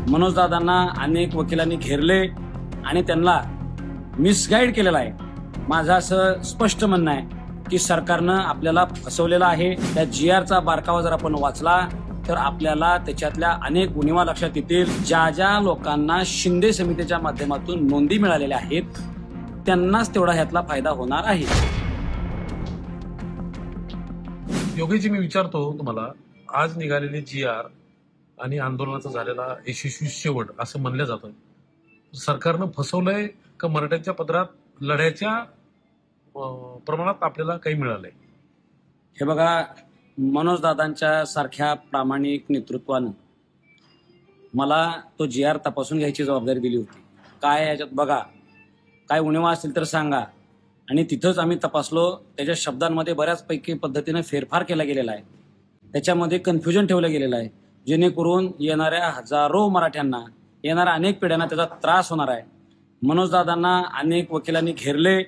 मनोजदादांना अनेक वकिलांनी घेरले आणि त्यांना मिसगाईड केलेला आहे। माझं असं स्पष्ट म्हणणं आहे की सरकारनं आपल्याला फसवलेलं आहे। त्या GRचा बारकावा जर आपण वाचला तर आपल्याला त्याच्यातल्या अनेक उणिवा लक्षात येतील। ज्या ज्या लोकांना शिंदे समितीच्या माध्यमातून नोंदी मिळालेल्या आहेत त्यांनाच तेवढा ह्यातला फायदा होणार आहे। योगेशजी, मी विचारतो तुम्हाला, आज निघालेली GR आणि आंदोलनाचा झालेला यशस्वी शेवट असं म्हणलं जातं, सरकारनं फसवलंय का मराठ्यांच्या पदरात लढ्याच्या प्रमाणात आपल्याला काही मिळालंय? हे बघा, मनोजदादांच्या सारख्या प्रामाणिक नेतृत्वानं मला तो GR तपासून घ्यायची जबाबदारी दिली होती। काय याच्यात बघा, काय उणिवा असतील तर सांगा। आणि तिथंच आम्ही तपासलो। त्याच्या शब्दांमध्ये बऱ्याचपैकी पद्धतीने फेरफार केला गेलेला आहे, त्याच्यामध्ये कन्फ्युजन ठेवलं गेलेलं आहे, जेणेकरून येणाऱ्या हजारो मराठ्यांना, येणाऱ्या अनेक पिढ्यांना त्याचा त्रास होणार आहे। मनोजदादांना अनेक वकिलांनी घेरले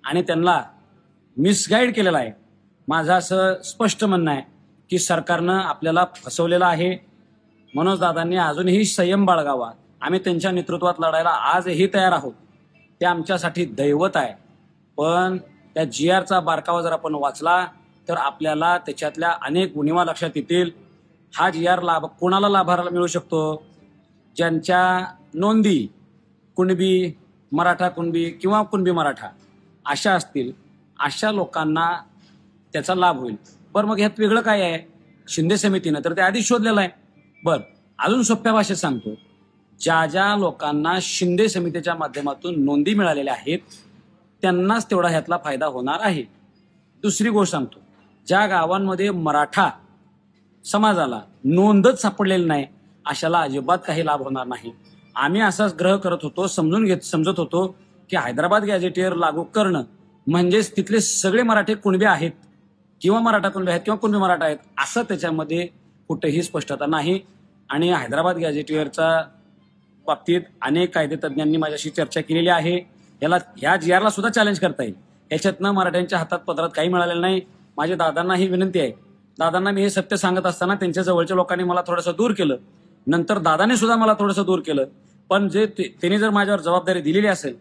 आणि त्यांना मिसगाईड केलेला आहे। माझं असं स्पष्ट म्हणणं आहे की सरकारनं आपल्याला फसवलेलं आहे। मनोजदादांनी अजूनही संयम बाळगावा। आम्ही त्यांच्या नेतृत्वात लढायला आजही तयार आहोत, ते आमच्यासाठी दैवत आहे। पण त्या GRचा बारकावा जर आपण वाचला तर आपल्याला त्याच्यातल्या अनेक उणिवा लक्षात येतील। हा GR कोणाला लाभाला मिळू शकतो? ज्यांच्या नोंदी कुणबी, मराठा कुणबी किंवा कुणबी मराठा अशा असतील, अशा लोकांना त्याचा लाभ होईल। बरं, मग ह्यात वेगळं काय आहे? शिंदे समितीनं तर ते आधीच शोधलेलं आहे। बरं, अजून सोप्या भाषेत सांगतो, ज्या ज्या लोकांना शिंदे समितीच्या माध्यमातून नोंदी मिळालेल्या आहेत त्यांनाच तेवढा ह्यातला फायदा होणार आहे। दुसरी गोष्ट सांगतो, ज्या गावांमध्ये मराठा समाजाला नोंदच सापडलेली नाही अशाला अजिबात काही लाभ होणार नाही। आम्ही असाच ग्रह करत होतो, समजत होतो की हैदराबाद गॅझेटियर लागू करणं म्हणजेच तिथले सगळे मराठे कुणबी आहेत किंवा मराठा कुणबी आहेत किंवा कुणबी मराठा आहेत, असं त्याच्यामध्ये कुठेही स्पष्टता नाही। आणि हैदराबाद गॅझेटियरच्या बाबतीत अनेक कायदेतज्ञांनी माझ्याशी चर्चा केलेली आहे। ह्या GRला सुद्धा चॅलेंज करता येईल। ह्याच्यातनं मराठ्यांच्या हातात पदरात काही मिळालेलं नाही। माझ्या दादांना ही विनंती आहे, दादांना मी हे सत्य सांगत असताना त्यांच्या जवळच्या लोकांनी मला थोडंसं दूर केलं, नंतर दादाने सुद्धा मला थोडंसं दूर केलं। पण त्यांनी जर माझ्यावर जबाबदारी दिलेली असेल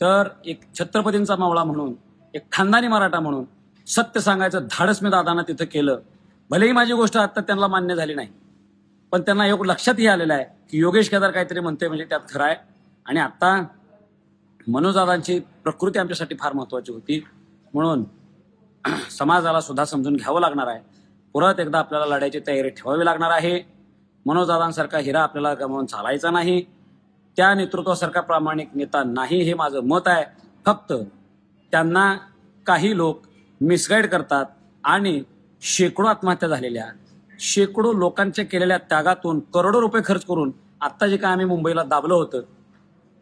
तर एक छत्रपतींचा मावळा म्हणून, एक खानदानी मराठा म्हणून सत्य सांगायचं धाडस मी दादांना तिथं केलं। भलेही माझी गोष्ट आता त्यांना मान्य झाली नाही, पण त्यांना योग लक्षातही आलेलं आहे की योगेश केदार काहीतरी म्हणतोय म्हणजे त्यात खरं आहे। आणि आता मनोजदादांची प्रकृती आमच्यासाठी फार महत्वाची होती, म्हणून समाजाला सुद्धा समजून घ्यावं लागणार आहे। परत एकदा आपल्याला लढायची तयारी ठेवावी लागणार आहे। मनोजदादांसारखा हिरा आपल्याला गमावून चालायचा नाही, त्या नेतृत्वासारखा प्रामाणिक नेता नाही, हे माझं मत आहे। फक्त त्यांना काही लोक मिसगाईड करतात आणि शेकडो आत्महत्या झालेल्या, शेकडो लोकांच्या केलेल्या त्यागातून करोडो रुपये खर्च करून आत्ता जे काय आम्ही मुंबईला दाबलं होतं,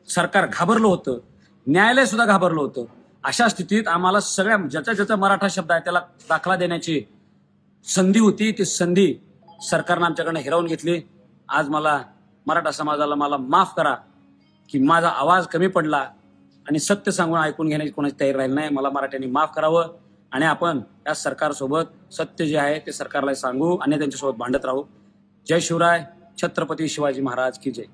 सरकार घाबरलं होतं, न्यायालय सुद्धा घाबरलं होतं, अशा स्थितीत आम्हाला सगळ्या ज्याचा मराठा शब्द आहे त्याला दाखला देण्याची संधी होती। ती संधी सरकारनं आमच्याकडनं हिरावून घेतली। आज मला मराठा समाजाला मला माफ करा की माझा आवाज कमी पडला आणि सत्य सांगून ऐकून घेण्याची कोणाची तयारी राहिली नाही। मला मराठ्यांनी माफ करावं आणि आपण या सरकारसोबत सत्य जे आहे ते सरकारला सांगू आणि त्यांच्यासोबत भांडत राहू। जय शिवराय, छत्रपती शिवाजी महाराज की जय।